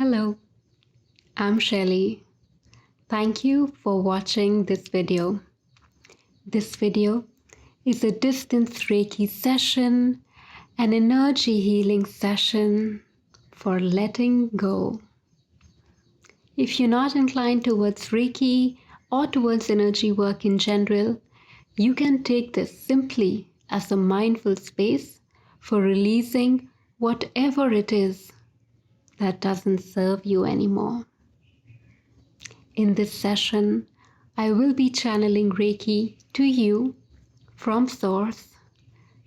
Hello, I'm Shelly. Thank you for watching this video. This video is a distance Reiki session, an energy healing session for letting go. If you're not inclined towards Reiki or towards energy work in general, you can take this simply as a mindful space for releasing whatever it is that doesn't serve you anymore. In this session, I will be channeling Reiki to you from Source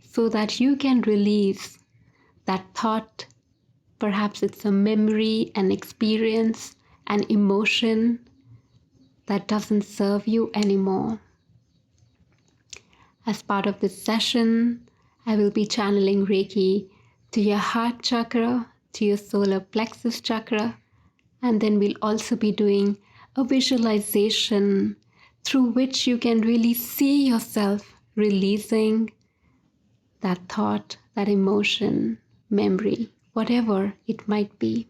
so that you can release that thought. Perhaps it's a memory, an experience, an emotion that doesn't serve you anymore. As part of this session, I will be channeling Reiki to your heart chakra, to your solar plexus chakra, and then we'll also be doing a visualization through which you can really see yourself releasing that thought, that emotion, memory, whatever it might be.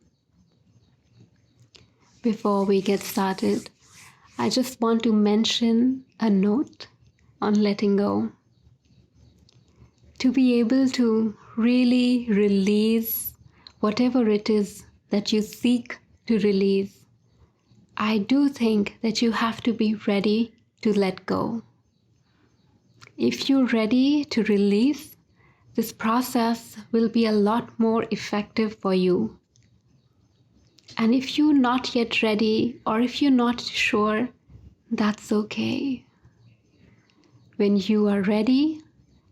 Before we get started, I just want to mention a note on letting go. To be able to really release whatever it is that you seek to release, I do think that you have to be ready to let go. If you're ready to release, this process will be a lot more effective for you. And if you're not yet ready, or if you're not sure, that's okay. When you are ready,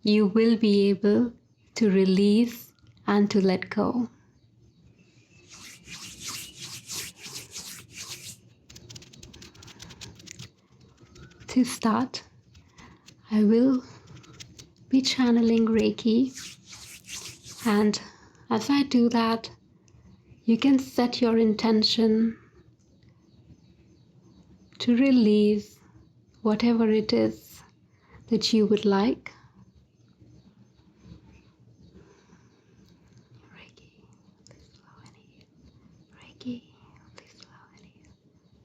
you will be able to release and to let go. To start, I will be channeling Reiki, and as I do that, you can set your intention to release whatever it is that you would like. Reiki, please flow and heal. Reiki, please flow and heal.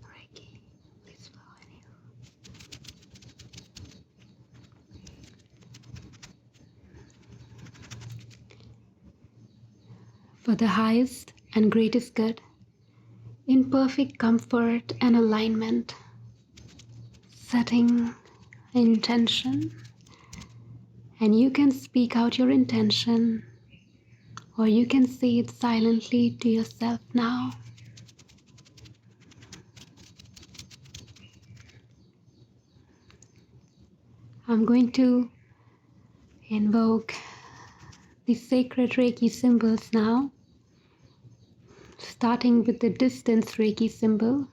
Reiki, please flow and heal. For the highest and greatest good, in perfect comfort and alignment, setting intention, and you can speak out your intention, or you can say it silently to yourself now. I'm going to invoke the sacred Reiki symbols now, starting with the distance Reiki symbol.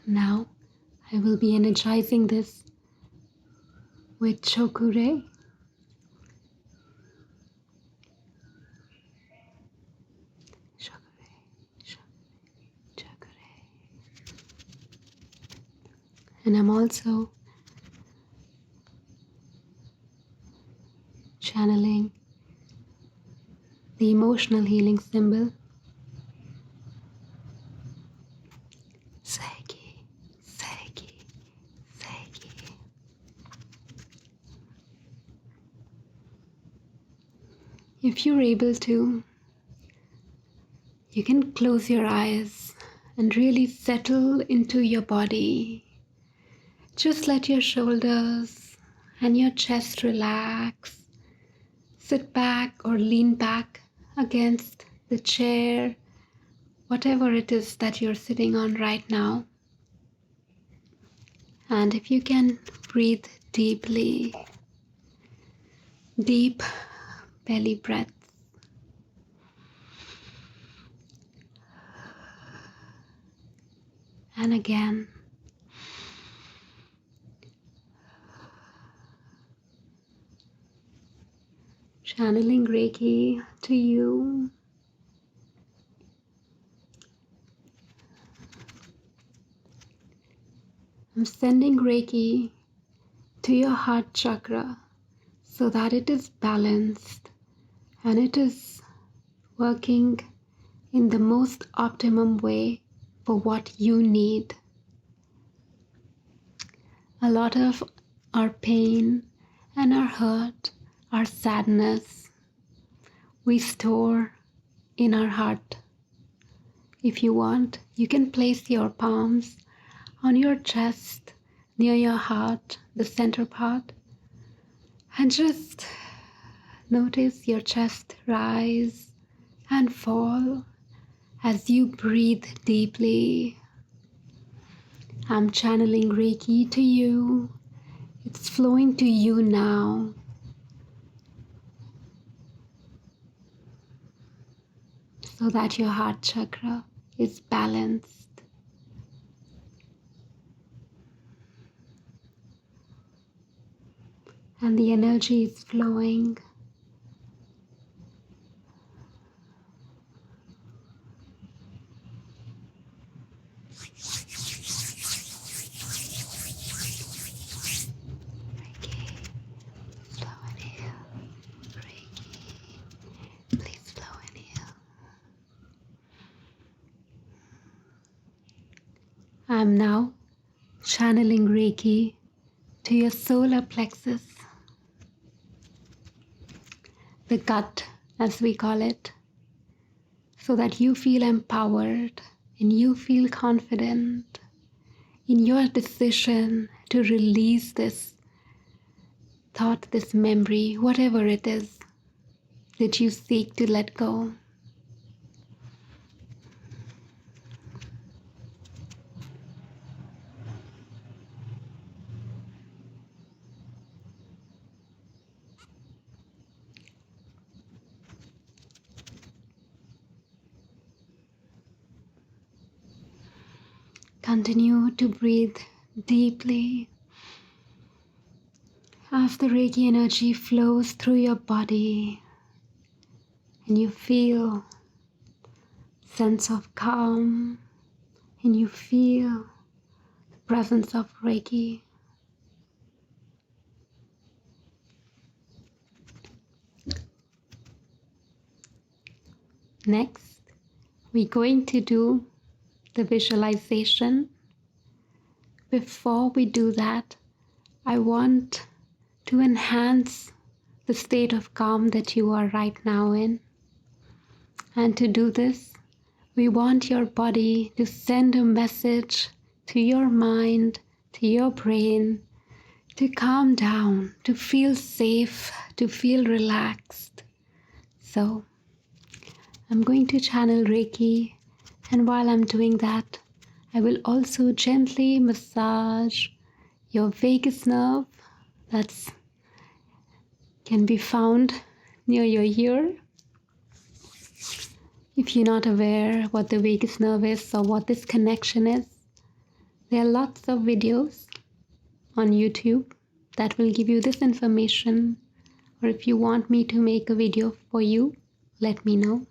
Now I will be energizing this with Chokure. And I'm also channeling the emotional healing symbol, Seiki, Seiki, Seiki. If you're able to, you can close your eyes and really settle into your body. Just let your shoulders and your chest relax. Sit back or lean back against the chair, whatever it is that you're sitting on right now. And if you can breathe deeply, deep belly breaths. And again. Channeling Reiki to you. I'm sending Reiki to your heart chakra so that it is balanced and it is working in the most optimum way for what you need. A lot of our pain and our hurt, our sadness, we store in our heart. If you want, you can place your palms on your chest, near your heart, the center part, and just notice your chest rise and fall as you breathe deeply. I'm channeling Reiki to you. It's flowing to you now. So that your heart chakra is balanced. And the energy is flowing. I'm now channeling Reiki to your solar plexus, the gut as we call it, so that you feel empowered and you feel confident in your decision to release this thought, this memory, whatever it is that you seek to let go. Continue to breathe deeply as the Reiki energy flows through your body and you feel a sense of calm and you feel the presence of Reiki. Next, we're going to do the visualization. Before we do that, I want to enhance the state of calm that you are right now in. And to do this, we want your body to send a message to your mind, to your brain, to calm down, to feel safe, to feel relaxed. So, I'm going to channel Reiki, and while I'm doing that, I will also gently massage your vagus nerve that can be found near your ear. If you're not aware what the vagus nerve is or what this connection is, there are lots of videos on YouTube that will give you this information, or if you want me to make a video for you, let me know.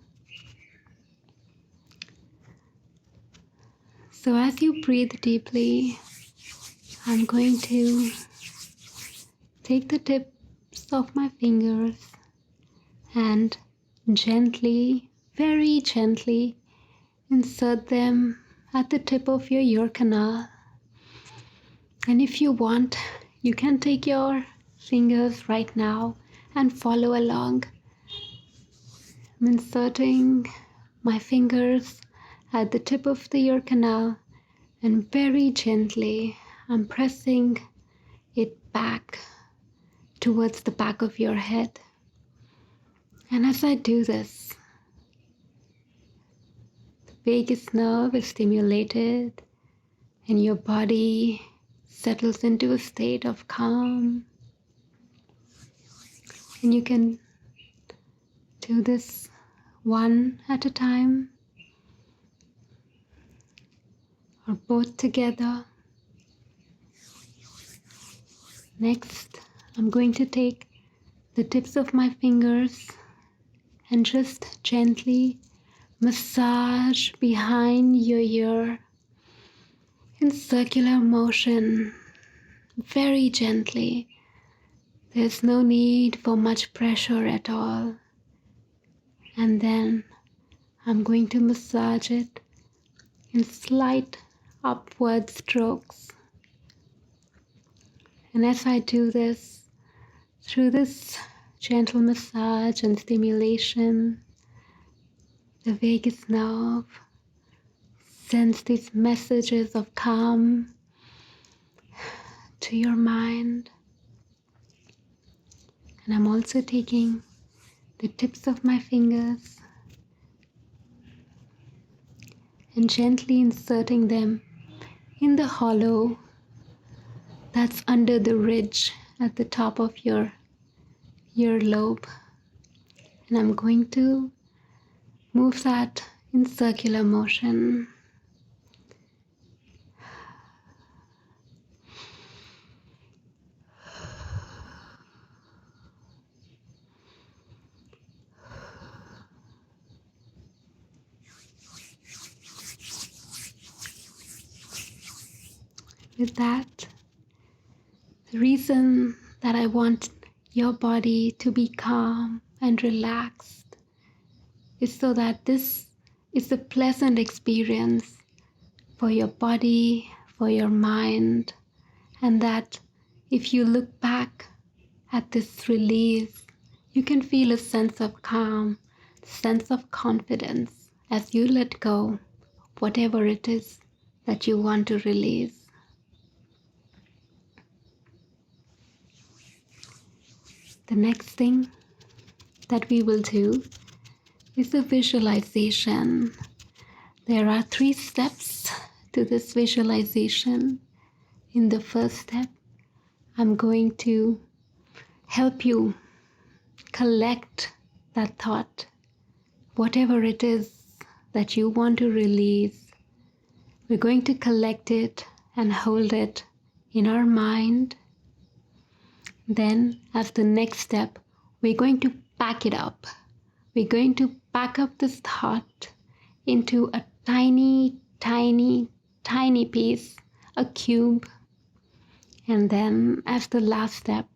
So as you breathe deeply, I'm going to take the tips of my fingers and gently, very gently, insert them at the tip of your ear canal. And if you want, you can take your fingers right now and follow along. I'm inserting my fingers at the tip of the ear canal, and very gently I'm pressing it back towards the back of your head. And as I do this, the vagus nerve is stimulated and your body settles into a state of calm. And you can do this one at a time or both together. Next, I'm going to take the tips of my fingers and just gently massage behind your ear in circular motion, very gently. There's no need for much pressure at all. And then I'm going to massage it in slight upward strokes. And as I do this, through this gentle massage and stimulation, the vagus nerve sends these messages of calm to your mind. And I'm also taking the tips of my fingers and gently inserting them in the hollow that's under the ridge at the top of your earlobe. And I'm going to move that in circular motion. With that, the reason that I want your body to be calm and relaxed is so that this is a pleasant experience for your body, for your mind, and that if you look back at this release, you can feel a sense of calm, sense of confidence as you let go of whatever it is that you want to release. The next thing that we will do is a visualization. There are 3 steps to this visualization. In the first step, I'm going to help you collect that thought, whatever it is that you want to release. We're going to collect it and hold it in our mind. Then, as the next step, we're going to pack it up. We're going to pack up this thought into a tiny, tiny, tiny piece, a cube. And then, as the last step,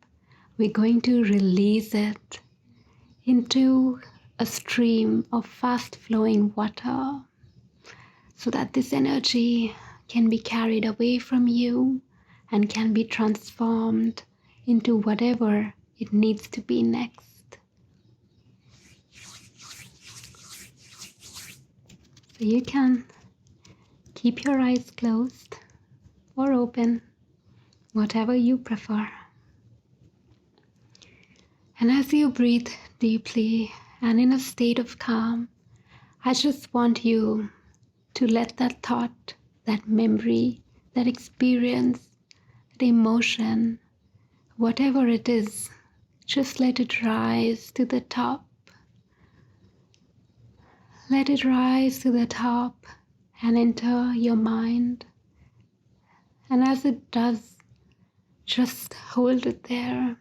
we're going to release it into a stream of fast-flowing water so that this energy can be carried away from you and can be transformed into whatever it needs to be next. So you can keep your eyes closed or open, whatever you prefer. And as you breathe deeply and in a state of calm, I just want you to let that thought, that memory, that experience, that emotion, whatever it is, just let it rise to the top. Let it rise to the top and enter your mind. And as it does, just hold it there.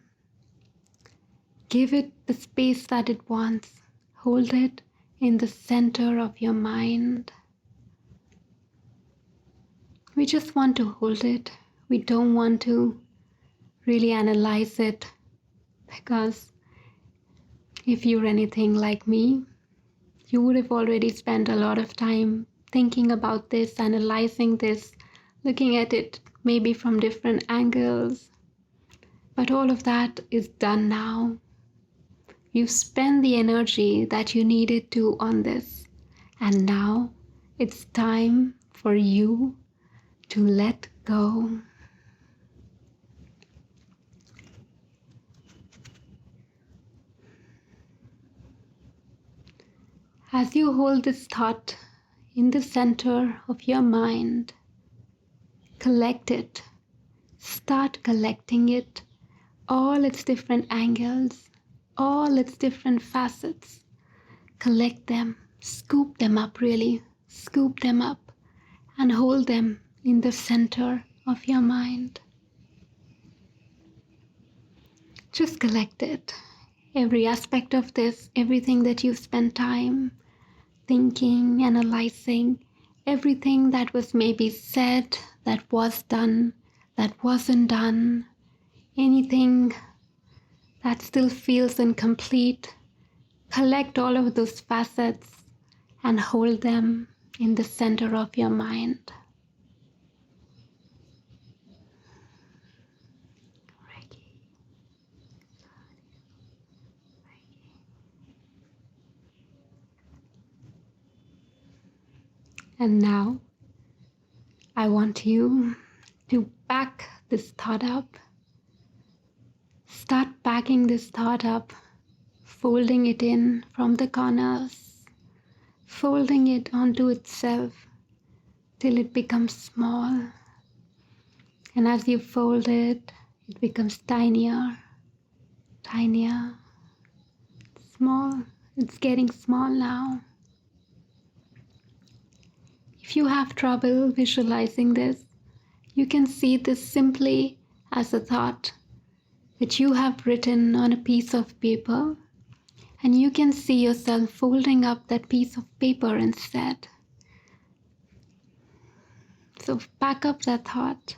Give it the space that it wants. Hold it in the center of your mind. We just want to hold it. We don't want to really analyze it, because if you're anything like me, you would have already spent a lot of time thinking about this, analyzing this, looking at it maybe from different angles. But all of that is done now. You spent the energy that you needed to on this, and now it's time for you to let go. As you hold this thought in the center of your mind, collect it. Start collecting it, all its different angles, all its different facets. Collect them, scoop them up really, scoop them up and hold them in the center of your mind. Just collect it every aspect of this, everything that you've spent time thinking, analyzing, everything that was maybe said, that was done, that wasn't done, anything that still feels incomplete, collect all of those facets and hold them in the center of your mind. And now, I want you to pack this thought up. Start packing this thought up, folding it in from the corners, folding it onto itself till it becomes small. And as you fold it, it becomes tinier, tinier, small. It's getting small now. If you have trouble visualizing this, you can see this simply as a thought that you have written on a piece of paper, and you can see yourself folding up that piece of paper instead. So pack up that thought.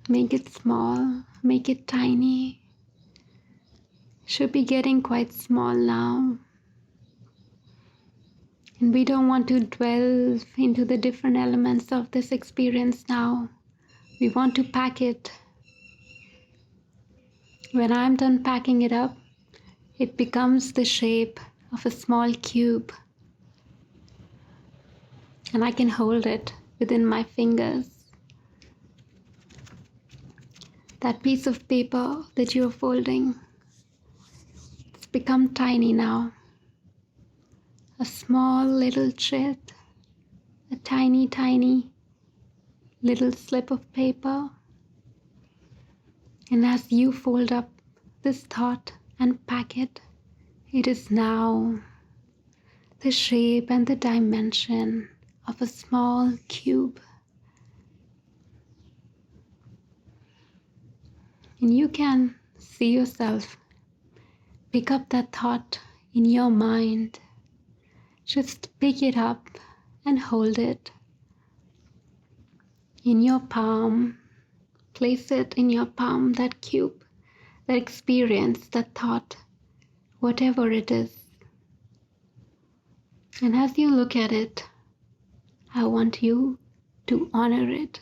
Make it small, make it tiny. Should be getting quite small now. And we don't want to dwell into the different elements of this experience now. We want to pack it. When I'm done packing it up, it becomes the shape of a small cube. And I can hold it within my fingers. That piece of paper that you're folding, it's become tiny now. A small little chit, a tiny, tiny little slip of paper. And as you fold up this thought and pack it, it is now the shape and the dimension of a small cube. And you can see yourself pick up that thought in your mind. Just pick it up and hold it in your palm. Place it in your palm, that cube, that experience, that thought, whatever it is. And as you look at it, I want you to honor it.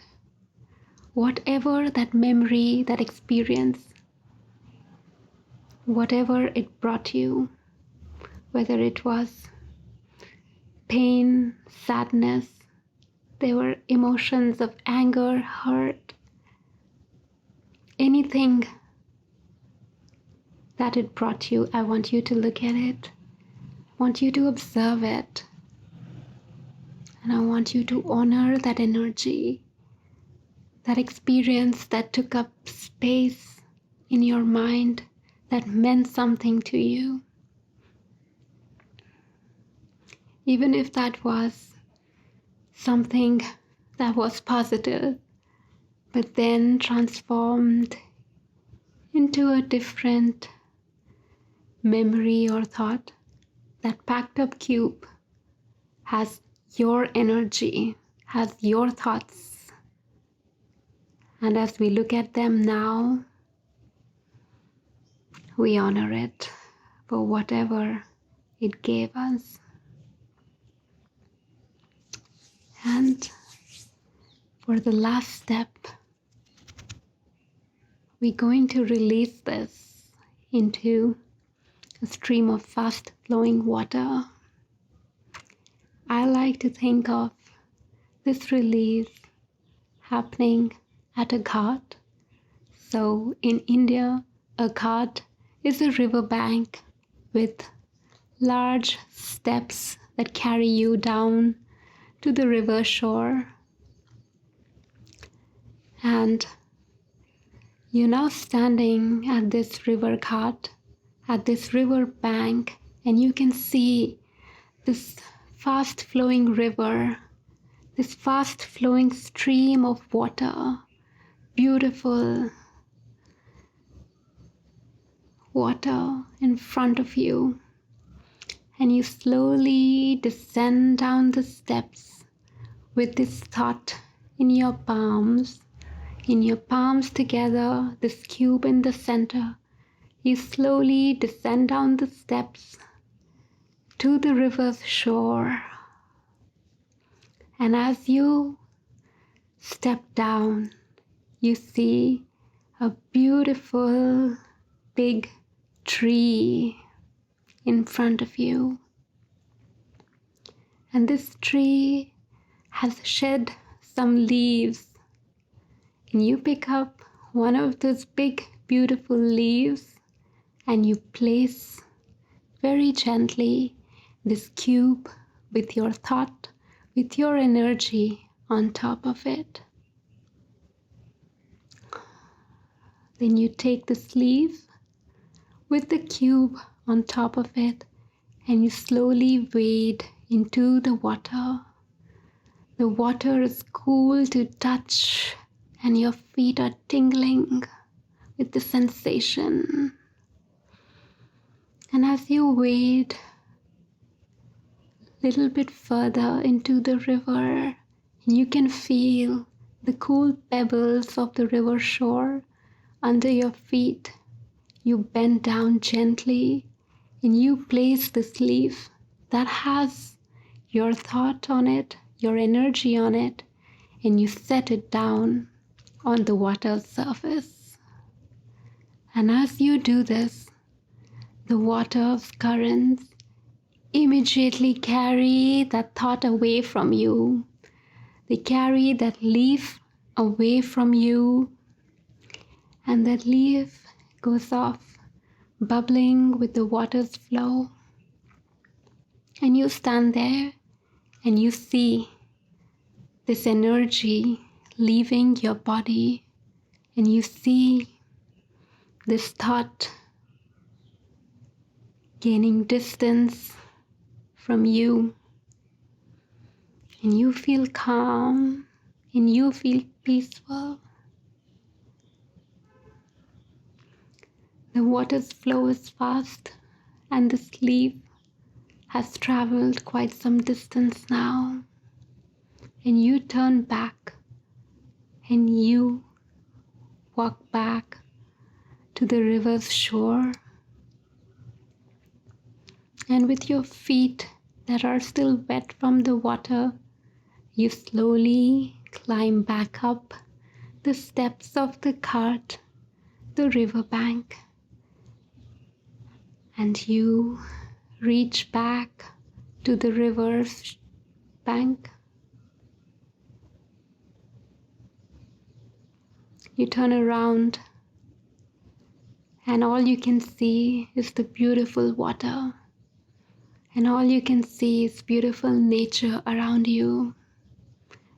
Whatever that memory, that experience, whatever it brought you, whether it was pain, sadness, there were emotions of anger, hurt, anything that it brought you, I want you to look at it. I want you to observe it. And I want you to honor that energy, that experience that took up space in your mind, that meant something to you. Even if that was something that was positive, but then transformed into a different memory or thought, that packed up cube has your energy, has your thoughts. And as we look at them now, we honor it for whatever it gave us. And for the last step, we're going to release this into a stream of fast-flowing water. I like to think of this release happening at a ghat. So in India, a ghat is a riverbank with large steps that carry you down to the river shore. And you're now standing at this river ghat, at this river bank, and you can see this fast-flowing river, this fast-flowing stream of water, beautiful water in front of you, and you slowly descend down the steps with this thought in your palms. In your palms together, this cube in the center, you slowly descend down the steps to the river's shore. And as you step down, you see a beautiful big tree in front of you. And this tree has shed some leaves. And you pick up one of those big, beautiful leaves and you place very gently this cube with your thought, with your energy on top of it. Then you take this leaf with the cube on top of it and you slowly wade into the water. The water is cool to touch and your feet are tingling with the sensation. And as you wade a little bit further into the river, you can feel the cool pebbles of the river shore under your feet. You bend down gently and you place this leaf that has your thought on it, your energy on it, and you set it down on the water's surface. And as you do this, the water's currents immediately carry that thought away from you. They carry that leaf away from you, and that leaf goes off, bubbling with the water's flow. And you stand there and you see this energy leaving your body, and you see this thought gaining distance from you, and you feel calm and you feel peaceful. The water's flow is fast and this leaf has traveled quite some distance now, and you turn back and you walk back to the river's shore, and with your feet that are still wet from the water, you slowly climb back up the steps of the cart, the riverbank, and you reach back to the river's bank. You turn around and all you can see is the beautiful water, and all you can see is beautiful nature around you.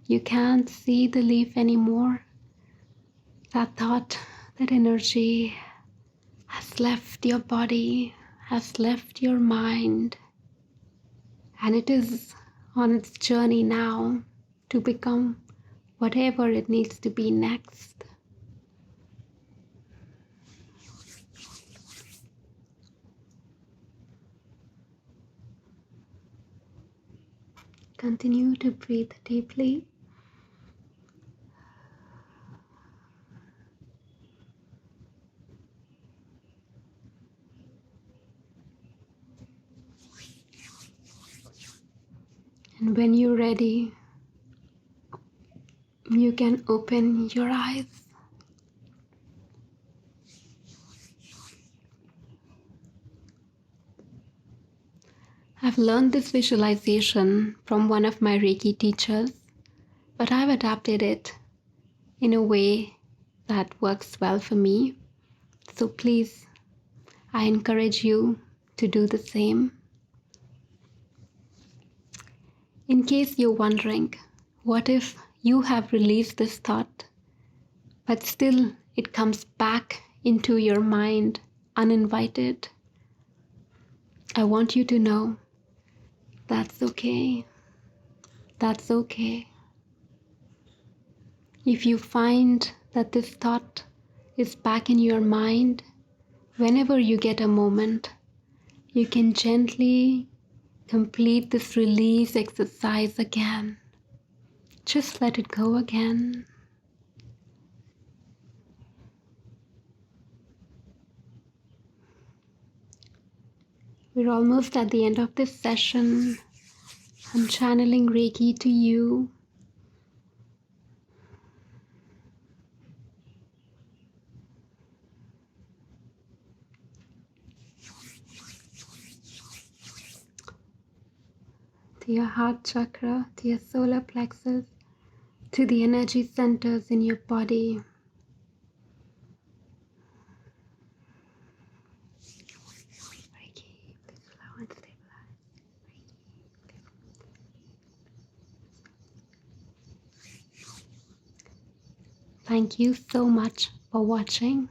You can't see the leaf anymore. That thought, that energy has left your body, has left your mind, and it is on its journey now to become whatever it needs to be next. Continue to breathe deeply. And when you're ready, you can open your eyes. I've learned this visualization from one of my Reiki teachers, but I've adapted it in a way that works well for me. So please, I encourage you to do the same. In case you're wondering, what if you have released this thought, but still it comes back into your mind uninvited? I want you to know that's okay. That's okay. If you find that this thought is back in your mind Whenever you get a moment, you can gently complete this release exercise again. Just let it go again. We're almost at the end of this session. I'm channeling Reiki to you. To your heart chakra, to your solar plexus, to the energy centers in your body. Reiki, please allow and stabilize. Thank you so much for watching.